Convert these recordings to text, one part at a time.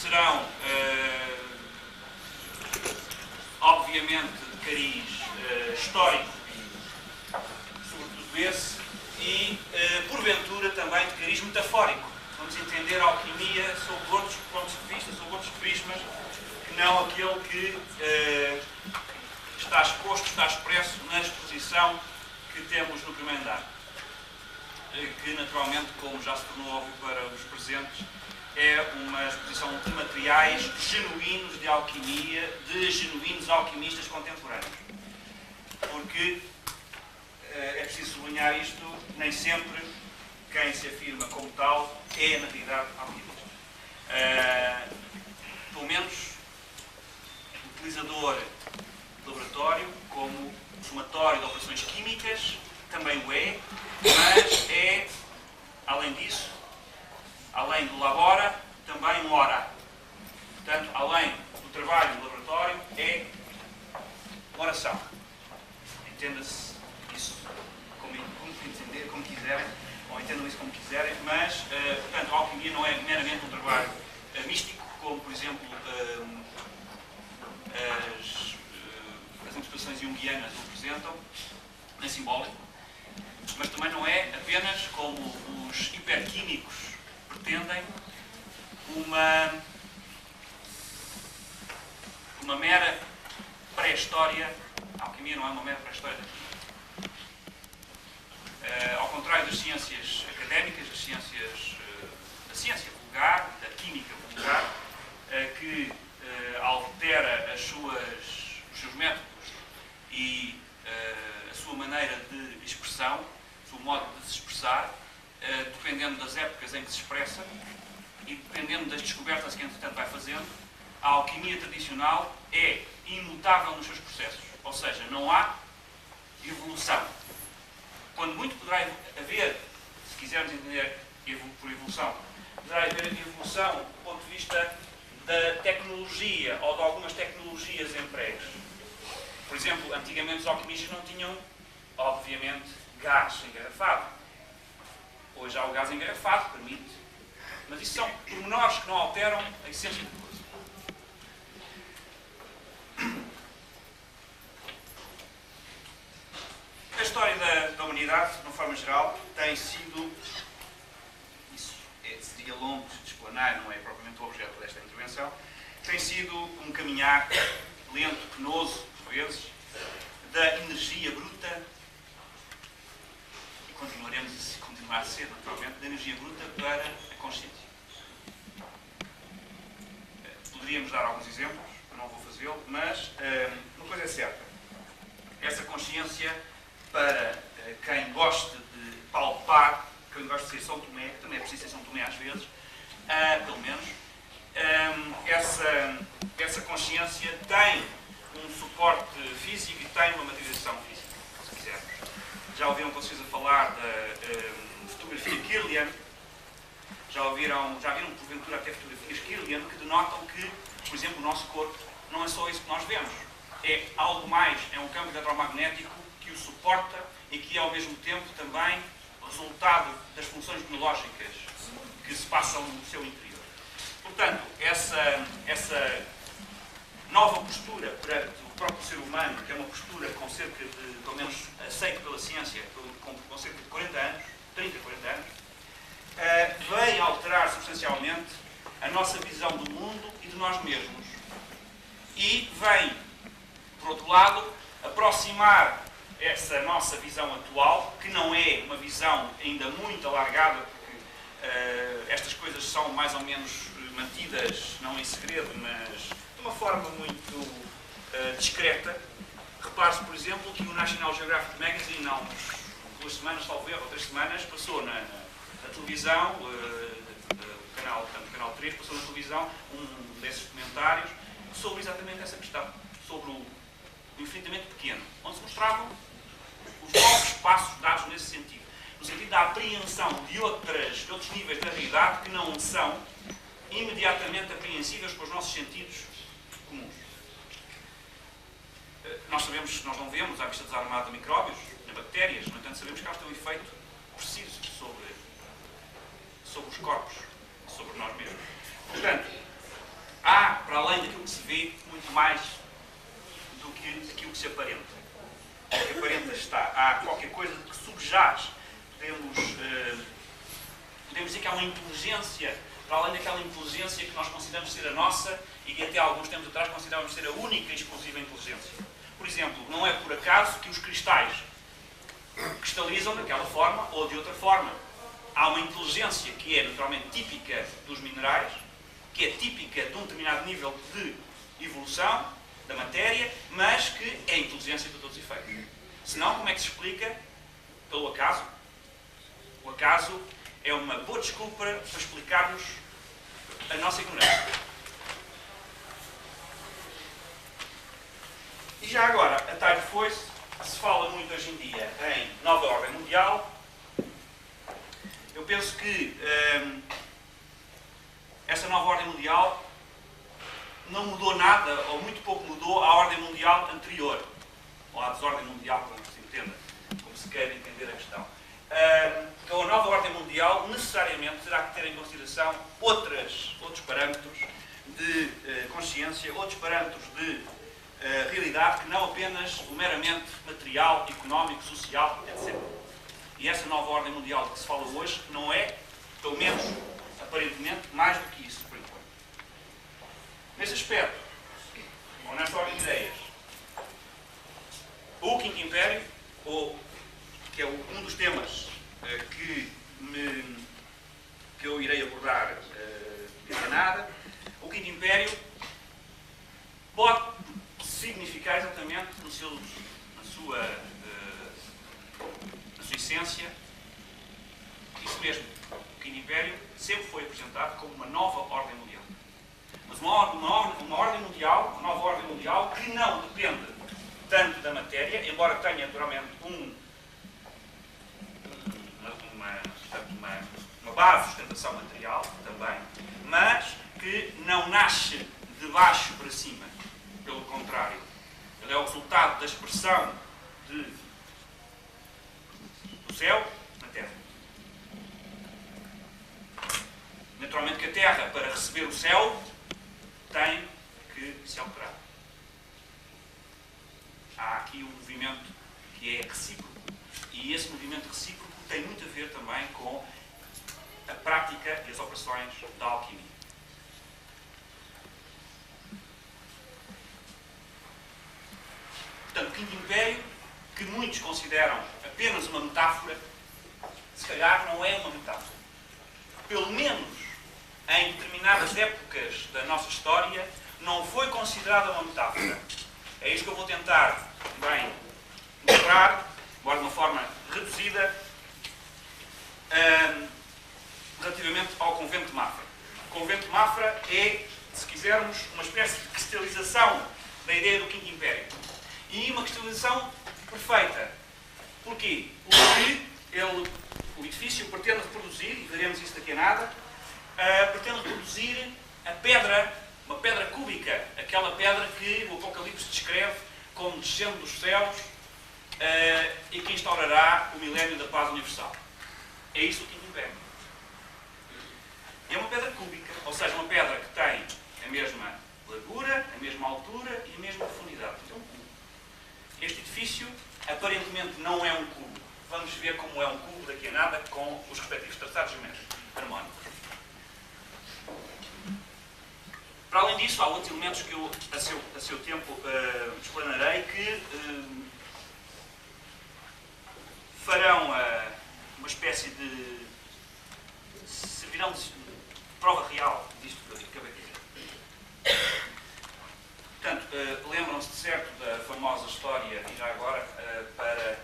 serão, obviamente, de cariz histórico, sobretudo esse, e, porventura, também de cariz metafórico. Vamos entender a alquimia sob outros pontos de vista, sob outros prismas, que não aquele que está exposto, está expresso na exposição que temos no primeiro andar. Que, naturalmente, como já se tornou óbvio para os presentes, é uma exposição de materiais genuínos de alquimia, de genuínos alquimistas contemporâneos. Porque, é preciso sublinhar isto, nem sempre quem se afirma como tal é, na realidade, alquimista. Pelo menos, utilizador de laboratório como somatório de operações químicas, também o é, mas é, além disso, além do labora, também um ora. Portanto, além do trabalho no laboratório, é oração. Entenda-se isso como quiserem, ou entendam isso como quiserem, mas, portanto, a alquimia não é meramente um trabalho místico, como, por exemplo, as interpretações junguianas o representam, nem simbólico, mas também não é apenas, como os hiperquímicos pretendem, uma mera pré-história. A alquimia não é uma mera pré-história da química. Ao contrário das ciências académicas, da ciência vulgar, da química vulgar, que altera os seus métodos e a sua maneira de expressão, o seu modo de se expressar, dependendo das épocas em que se expressa e dependendo das descobertas que, entretanto, vai fazendo, a alquimia tradicional é imutável nos seus processos. Ou seja, não há evolução. Quando muito poderá haver, se quisermos entender por evolução, poderá haver evolução do ponto de vista da tecnologia ou de algumas tecnologias empregues. Por exemplo, antigamente os alquimistas não tinham, obviamente, gás engarrafado. Hoje há o gás engarrafado, permite. Mas isso são pormenores que não alteram a essência da coisa. A história da humanidade, de uma forma geral, tem sido, isso seria longo de explanar, não é propriamente o objeto desta intervenção, tem sido um caminhar lento, penoso, por vezes, da energia bruta, e continuar a ser, naturalmente, da energia bruta para a consciência. Poderíamos dar alguns exemplos, eu não vou fazê-lo, mas uma coisa é certa. Essa consciência, para quem gosta de palpar, quem gosta de ser São Tomé, que também é preciso ser São Tomé às vezes, pelo menos, essa consciência tem um suporte físico e tem uma materialização física, se quisermos. Já ouviram com certeza falar da fotografia Kirlian? Já viram porventura até fotografias Kirlian que denotam que, por exemplo, o nosso corpo não é só isso que nós vemos. É algo mais, é um campo eletromagnético que o suporta e que é ao mesmo tempo também resultado das funções biológicas que se passam no seu interior. Portanto, essa nova postura perante o próprio ser humano, que é uma postura com cerca de, pelo menos aceita pela ciência, com cerca de 40 anos, 30, 40 anos, vem alterar substancialmente a nossa visão do mundo e de nós mesmos. E vem, por outro lado, aproximar essa nossa visão atual, que não é uma visão ainda muito alargada, porque estas coisas são mais ou menos mantidas, não em segredo, mas de uma forma muito discreta. Repare-se, por exemplo, que o National Geographic Magazine, há uns 2 semanas, talvez, ou 3 semanas, passou na televisão, canal 3, passou na televisão um desses documentários sobre exatamente essa questão, sobre o infinitamente pequeno, onde se mostravam os novos passos dados nesse sentido, no sentido da apreensão de outros níveis da realidade que não são imediatamente apreensíveis com os nossos sentidos comuns. Nós sabemos, nós não vemos à vista desarmada de micróbios, de bactérias, no entanto sabemos que elas têm um efeito preciso sobre os corpos, sobre nós mesmos. Portanto, está, há qualquer coisa que subjaz. Podemos dizer que há uma inteligência, para além daquela inteligência que nós consideramos ser a nossa e que até há alguns tempos atrás considerávamos ser a única e exclusiva inteligência. Por exemplo, não é por acaso que os cristais cristalizam daquela forma ou de outra forma. Há uma inteligência que é naturalmente típica dos minerais, que é típica de um determinado nível de evolução da matéria, mas que é inteligência para todos os efeitos. Senão, como é que se explica? Pelo acaso. O acaso é uma boa desculpa para explicarmos a nossa ignorância. E já agora, a tarde foi-se, se fala muito hoje em dia em nova ordem mundial. Eu penso que essa nova ordem mundial não mudou nada, ou muito pouco mudou, à ordem mundial anterior. Ou à desordem mundial, como se entenda, como se queira entender a questão. Então, a nova ordem mundial necessariamente terá que ter em consideração outros parâmetros de consciência, outros parâmetros de realidade, que não apenas o meramente material, económico, social, etc. E essa nova ordem mundial de que se fala hoje não é, pelo menos aparentemente, mais do que isso, por enquanto. Nesse aspecto, ou nessa ordem de ideias, o Quinto Império, que é um dos temas que eu irei abordar daqui a nada, o Quinto Império pode significar exatamente na sua essência isso mesmo. O Quinto Império sempre foi apresentado como uma nova ordem mundial. Mas uma ordem mundial, uma nova ordem mundial que não depende tanto da matéria, embora tenha naturalmente uma base de sustentação material também, mas que não nasce de baixo para cima. Pelo contrário, ele é o resultado da expressão do céu na Terra. Naturalmente que a Terra, para receber o céu, tem que se alterar. Há aqui um movimento que é recíproco. E esse movimento recíproco tem muito a ver também com a prática e as operações da alquimia. Portanto, o Quinto Império, que muitos consideram apenas uma metáfora, se calhar não é uma metáfora. Pelo menos em determinadas épocas da nossa história, não foi considerada uma metáfora. É isto que eu vou tentar também mostrar, agora de uma forma reduzida, relativamente ao Convento de Mafra. O Convento de Mafra é, se quisermos, uma espécie de cristalização da ideia do Quinto Império. E uma cristalização perfeita. Porquê? Porque o edifício pretende reproduzir, e veremos isso daqui a nada, pretende reproduzir a pedra, uma pedra cúbica, aquela pedra que o Apocalipse descreve como descendo dos céus e que instaurará o milénio da paz universal. É isso o Quinto Império. É uma pedra cúbica, ou seja, uma pedra que tem a mesma largura, a mesma altura e a mesma profundidade. Então, este edifício aparentemente não é um cubo. Vamos ver como é um cubo daqui a nada com os respectivos traçados harmónicos. Para além disso, há outros elementos que eu, a seu tempo, explanarei que farão uma espécie de... servirão de prova real disto que eu acabei de dizer. Portanto, lembram-se de certo da famosa história, e já agora, para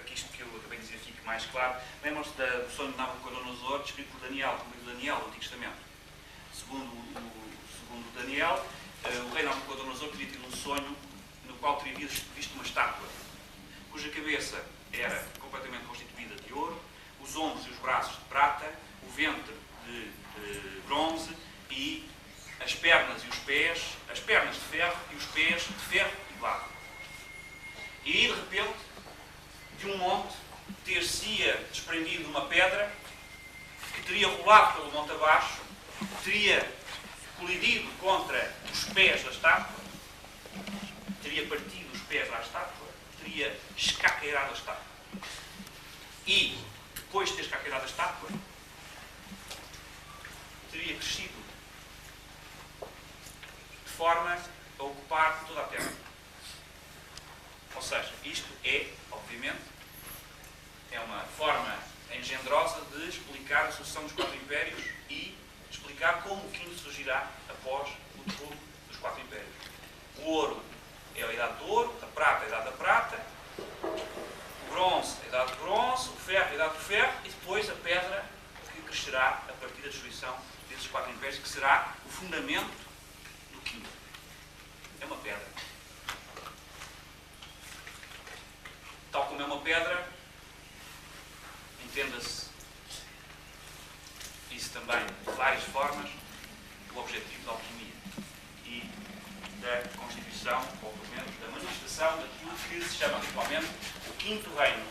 que isto que eu acabei de dizer fique mais claro, lembram-se do sonho de Nabucodonosor, descrito por Daniel, por livro de Daniel, do Antigo Testamento. Segundo Daniel, o rei Nabucodonosor teria tido um sonho no qual teria visto uma estátua, cuja cabeça era completamente constituída de ouro, os ombros e os braços de prata, o ventre de bronze e as pernas e os pés, as pernas de ferro e os pés de ferro e barro. E de repente, de um monte, ter-se-ia desprendido uma pedra que teria rolado pelo monte abaixo, teria colidido contra os pés da estátua, teria partido os pés à estátua, teria escaqueirado a estátua. E, depois de ter escaqueirado a estátua, teria crescido de forma a ocupar toda a Terra. Ou seja, isto é, obviamente, é uma forma engendrosa de explicar a sucessão dos 4 impérios e explicar como o quinto surgirá após o derrubo dos 4 impérios. O ouro é a idade do ouro, a prata é a idade da prata, o bronze é a idade do bronze, o ferro é a idade do ferro e depois a pedra que crescerá a partir da destruição desses 4 impérios, que será o fundamento do quinto. É uma pedra. Tal como é uma pedra, entenda-se isso também de várias formas, o objetivo da alquimia e da constituição, ou pelo menos da manifestação daquilo que se chama habitualmente o quinto reino